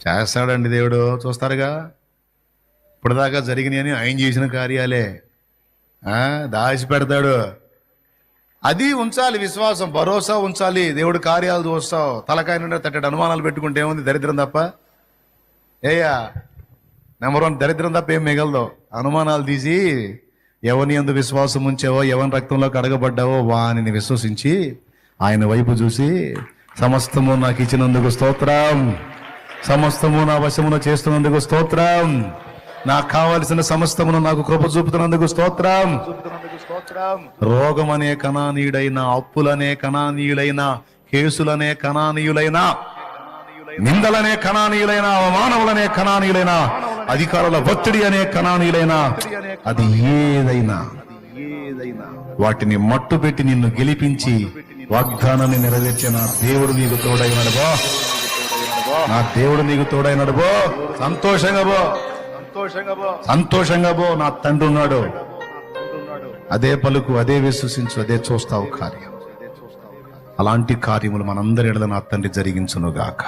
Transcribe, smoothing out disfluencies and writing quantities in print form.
చేస్తాడండి దేవుడు, చూస్తారుగా. ఇప్పటిదాకా జరిగినాయని ఆయన చేసిన కార్యాలే దాచి పెడతాడు. అది ఉంచాలి, విశ్వాసం, భరోసా ఉంచాలి. దేవుడు కార్యాలు చూస్తావు, తలకాయ నుండి తట్టడు అనుమానాలు పెట్టుకుంటే ఏముంది? దరిద్రం తప్ప. నెంబర్ 1 దరిద్రం తప్ప ఏం మిగలదు. అనుమానాలు తీసి ఎవరిని యందు విశ్వాసం ఉంచావో, ఎవరి రక్తంలో కడగబడ్డావో వానిని విశ్వసించి ఆయన వైపు చూసి, సమస్తము నాకు ఇచ్చినందుకు స్తోత్రం, సమస్తము నా వశమున చేస్తున్నందుకు స్తోత్రం, నాకు కావలసిన సమస్తమును నాకు కృప చూపుతున్నందుకు స్తోత్రం. రోగం అనే కనానీయుడైన, అప్పులనే కనానీయులైన, కేసులనే కనానీయులైన, నిందలనే కనానీయులైన, అవమానములనే కనానీయులైన, అధికారుల ఒత్తిడి అనే కనానీయులైన, అది ఏదైనా వాటిని మట్టు పెట్టి నిన్ను గెలిపించి వాగ్దానాన్ని నెరవేర్చిన దేవుడు నీకు తోడైనడుబో. నా దేవుడు నీకు తోడైనడుబో. సంతోషంగా పో. నా తండ్రి ఉన్నాడు. అదే పలుకు, అదే విశ్వసించు, అదే చూస్తావు కార్యం. అలాంటి కార్యములు మనందరి ఎడల నా తండ్రి జరిగించునుగాక.